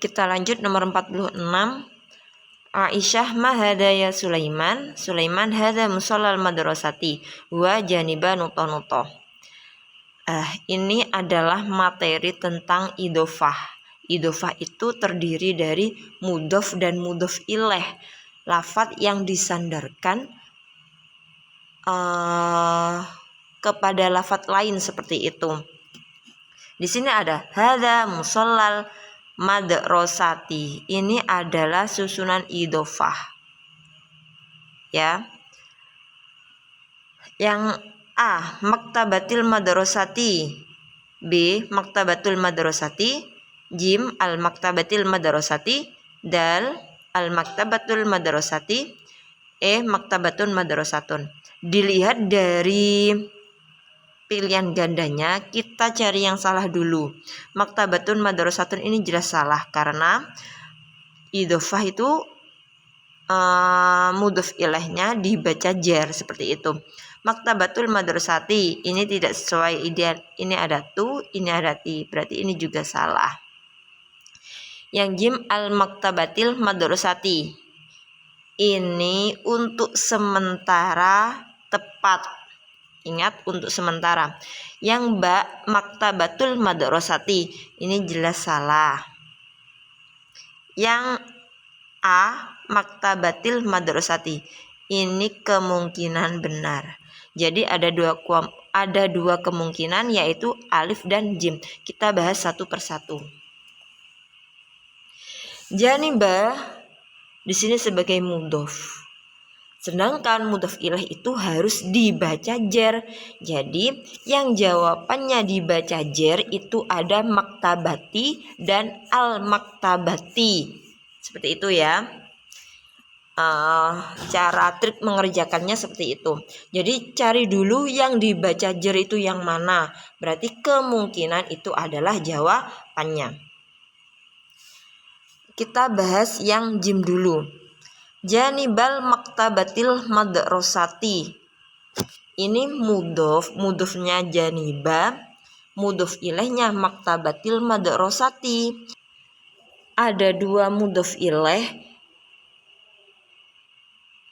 Kita lanjut nomor 46. Aisyah ma hada ya Sulaiman. Sulaiman hada musallal madrasati wa janiba nuto-nuto. Ini adalah materi tentang idofah. Idofah itu terdiri dari mudhof dan mudhof ilaih, lafadz yang disandarkan kepada lafadz lain seperti itu. Di sini ada hada musallal madrasati. Ini adalah susunan idofah. Ya. Yang A, maktabatil madrasati. B, maktabatul madrasati. Jim, al maktabatil madrasati. Dal, al maktabatul madrasati. E, maktabatun madrasatun. Dilihat dari pilihan gandanya, kita cari yang salah dulu. Maktabatun madrasatun ini jelas salah karena idofah itu mudhof ilaihnya dibaca jar seperti itu. Maktabatul madrasati ini tidak sesuai ideal. Ini ada tu, ini ada ti, berarti ini juga salah. Yang jim al maktabatil madrasati ini untuk sementara tepat. Ingat, untuk sementara. Yang ba maktabatul madrasati ini jelas salah. Yang A maktabatil madrasati ini kemungkinan benar. Jadi ada dua kemungkinan, yaitu alif dan jim. Kita bahas satu persatu. Janibah di sini sebagai mudhof. Sedangkan mudhof ilaih itu harus dibaca jar. Jadi yang jawabannya dibaca jar itu ada maktabati dan al maktabati. Seperti itu ya. Cara trik mengerjakannya seperti itu. Jadi cari dulu yang dibaca jar itu yang mana. Berarti kemungkinan itu adalah jawabannya. Kita bahas yang jim dulu. Janibal maktabatil madrasati. Ini mudhofnya janiba, mudhof ilaihnya maktabatil madrasati. Ada dua mudhof ilaih.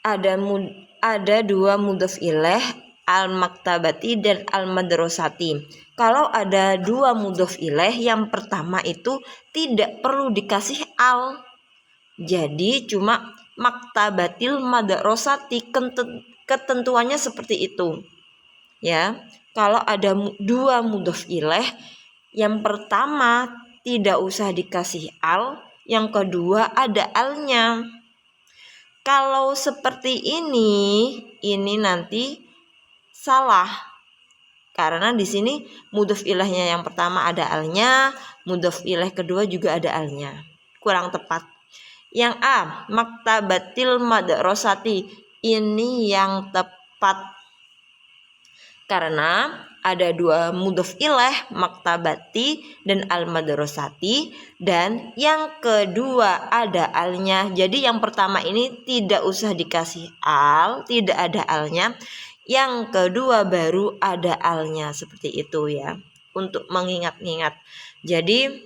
Ada dua mudhof ilaih, al maktabati dan al madrasati. Kalau ada dua mudhof ilaih, yang pertama itu tidak perlu dikasih al. Jadi cuma maktabatil madrasati, ketentuannya seperti itu. Ya. Kalau ada dua mudhof ilaih, yang pertama tidak usah dikasih al, yang kedua ada alnya. Kalau seperti ini nanti salah. Karena di sini mudhof ilaihnya yang pertama ada alnya, mudhof ilaih kedua juga ada alnya. Kurang tepat. Yang A, maktabatil madrasati. Ini yang tepat. Karena ada dua mudhof ilaih, maktabati dan al madrasati, dan yang kedua ada alnya. Jadi yang pertama ini tidak usah dikasih al, tidak ada alnya. Yang kedua baru ada alnya, seperti itu ya. Untuk mengingat-ingat. Jadi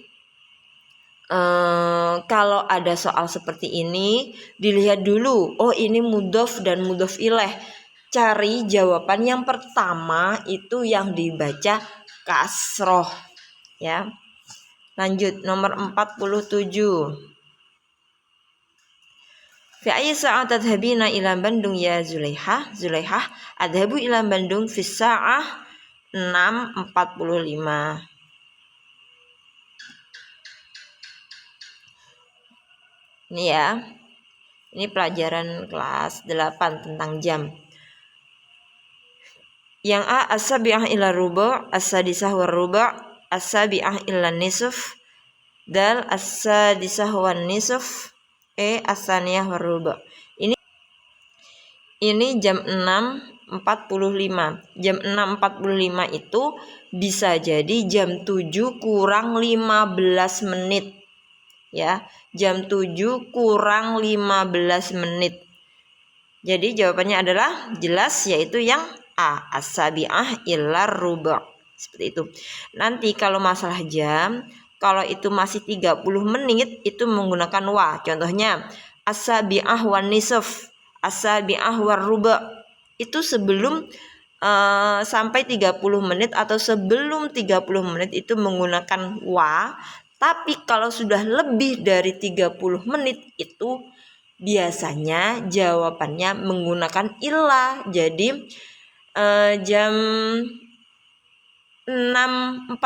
kalau ada soal seperti ini, dilihat dulu. Oh, ini mudhof dan mudhof ilaih. Cari jawaban yang pertama itu yang dibaca kasroh ya. Lanjut nomor 47. Fi ayyi sa'at tadhhabina ila Bandung ya Zulaihah? Zulaihah, adhabu ila Bandung fi sa'ah 6.45. Ini ya. Ini pelajaran kelas 8 tentang jam. Yang A, as-sabi'ah ila rubu', as-sadisah war rubu', as-sabi'ah ila nisf, dal as-sadisah wan nisf, E, as-saniyah war rubu'. Ini jam 6.45. Jam 6.45 itu bisa jadi jam 7 kurang 15 menit. Ya, jam 7 kurang 15 menit. Jadi jawabannya adalah jelas, yaitu yang A, as-sabi'ah illa rubu'. Seperti itu. Nanti kalau masalah jam, Kalau itu masih 30 menit itu menggunakan wa. Contohnya as-sabi'ah wan nisf, as-sabi'ah war ruba'. Itu sebelum sampai 30 menit atau sebelum 30 menit itu menggunakan wa. Tapi kalau sudah lebih dari 30 menit itu biasanya jawabannya menggunakan ilah. Jadi jam 6.45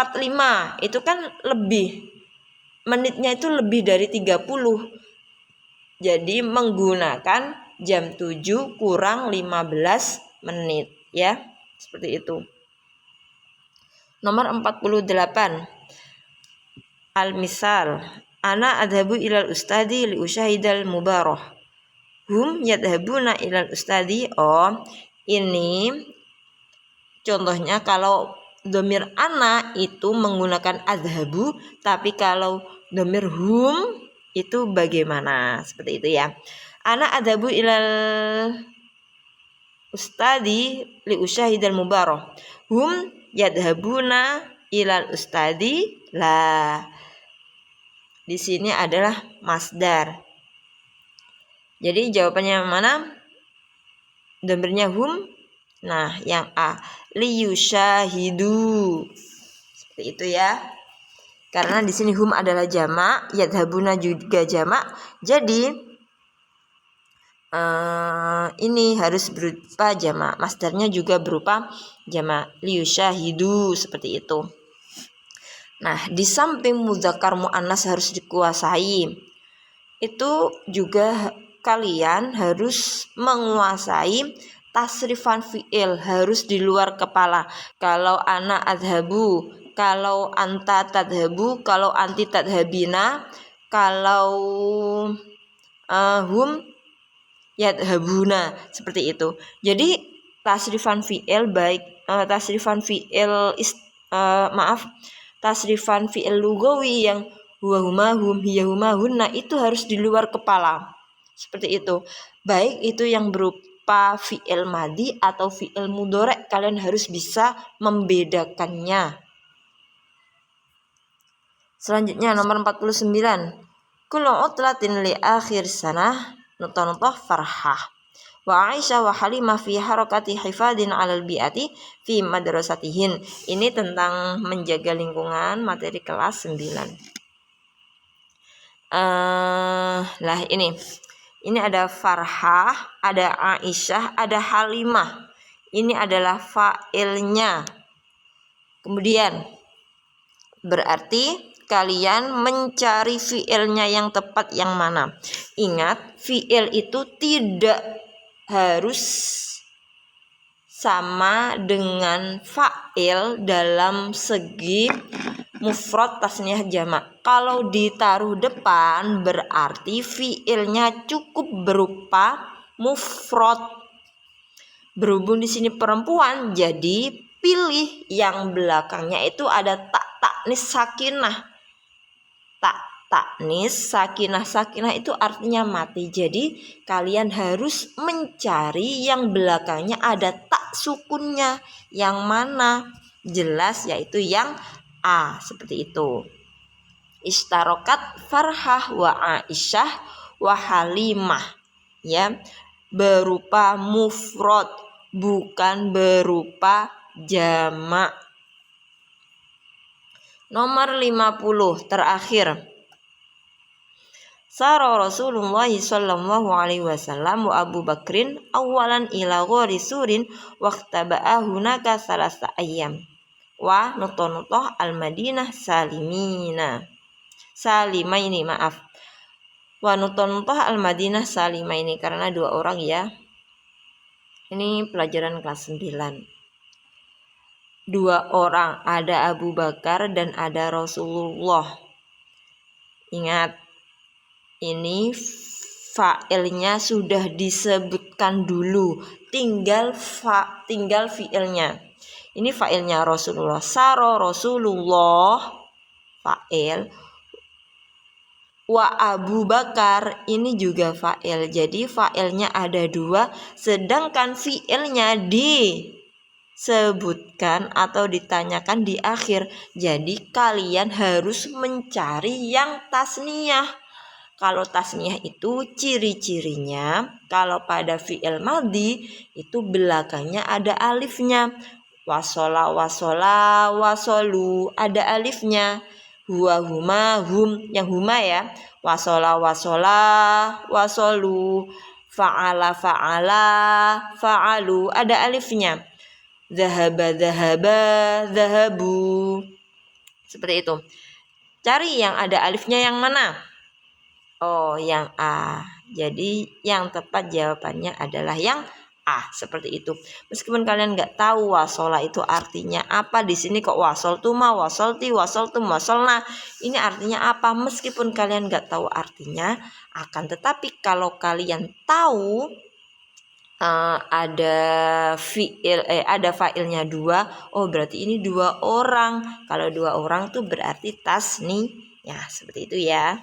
itu kan lebih, menitnya itu lebih dari 30. Jadi menggunakan jam 7 kurang 15 menit ya. Seperti itu. Nomor 48. Al-misal, ana adhabu ilal ustadi li usyahidal mubarah. Hum yadhabuna ilal ustadi. Oh, ini contohnya kalau domir ana itu menggunakan adhabu, tapi kalau domir hum itu bagaimana? Seperti itu ya. Ana adhabu ilal ustadi li usyahidal mubarah. Hum yadhabuna ilal ustadi la. Di sini adalah masdar. Jadi jawabannya yang mana? Domirnya hum. Nah, yang A, liyushahidu. Seperti itu ya. Karena di sini hum adalah jamak, yadhabuna juga jamak. Jadi ini harus berupa jamak. Masdarnya juga berupa jamak, liyushahidu, seperti itu. Nah, di samping mudzakkar muannas harus dikuasai, itu juga kalian harus menguasai tasrifan fi'il, harus di luar kepala. Kalau ana adhabu, kalau anta tadhabu, kalau anti tadhabina, kalau hum yadhabuna, seperti itu. Jadi tasrifan fi'il baik tasrifan fi'il tasrifan fi'il lugawi yang huwa huma hum hiya huma hunna itu harus di luar kepala. Seperti itu. Baik itu yang berupa fi'il madi atau fi'il mudhari', kalian harus bisa membedakannya. Selanjutnya nomor 49. Kullu utlatin li akhir sanah nutanutah farhah. Wa Aisyah wa Halimah fi harakati hifadin 'alal bi'ati fi madrasatihin. Ini tentang menjaga lingkungan, materi kelas 9. Lah ini ada Farhah, ada Aisyah, ada Halimah. Ini adalah fa'ilnya. Kemudian berarti kalian mencari fi'ilnya yang tepat yang mana. Ingat, fi'il itu tidak harus sama dengan fa'il dalam segi mufrad, tasniyah, jamak. Kalau ditaruh depan berarti fi'ilnya cukup berupa mufrad. Berhubung di sini perempuan, jadi pilih yang belakangnya itu ada taknis sakinah. Taknis sakinah itu artinya mati. Jadi kalian harus mencari yang belakangnya ada tak sukunnya. Yang mana? Jelas yaitu yang A, seperti itu. Istarokat Farhah wa Aisyah wa Halimah, ya, berupa mufrad, bukan berupa jamak. Nomor 50 terakhir. Sara Rasulullah sallallahu alaihi wasallam wa Abu Bakrin awalan ila ghori surin waqtaba'a hunaka salasa ayyam wa nutonutoh al-Madinah salimaini wa nutonutoh al-Madinah salimaini, karena 2 orang ya. Ini pelajaran kelas 9. 2 orang, ada Abu Bakar dan ada Rasulullah. Ingat, ini fa'ilnya sudah disebutkan dulu, tinggal fi'ilnya. Ini fa'ilnya Rasulullah, saro Rasulullah fa'il, wa Abu Bakar ini juga fa'il. Jadi fa'ilnya ada 2, sedangkan fi'ilnya disebutkan atau ditanyakan di akhir. Jadi kalian harus mencari yang tasniyah. Kalau tasniyah itu ciri-cirinya, kalau pada fi'il madhi itu belakangnya ada alifnya. Wasola, wasola, wasolu, ada alifnya. Huwa, huma, hum, yang huma ya. Wasola, wasola, wasolu. Fa'ala, fa'ala, fa'alu, ada alifnya. Zahaba, zahaba, zahabu. Seperti itu. Cari yang ada alifnya yang mana? Oh, yang A. Jadi yang tepat jawabannya adalah yang A, seperti itu. Meskipun kalian nggak tahu wasola itu artinya apa, di sini kok wasoltuma, wasolti, wasoltum, wasolna. Ini artinya apa? Meskipun kalian nggak tahu artinya, akan tetapi kalau kalian tahu ada fa'ilnya dua, oh berarti ini dua orang. Kalau dua orang tuh berarti tasni. Ya, seperti itu ya.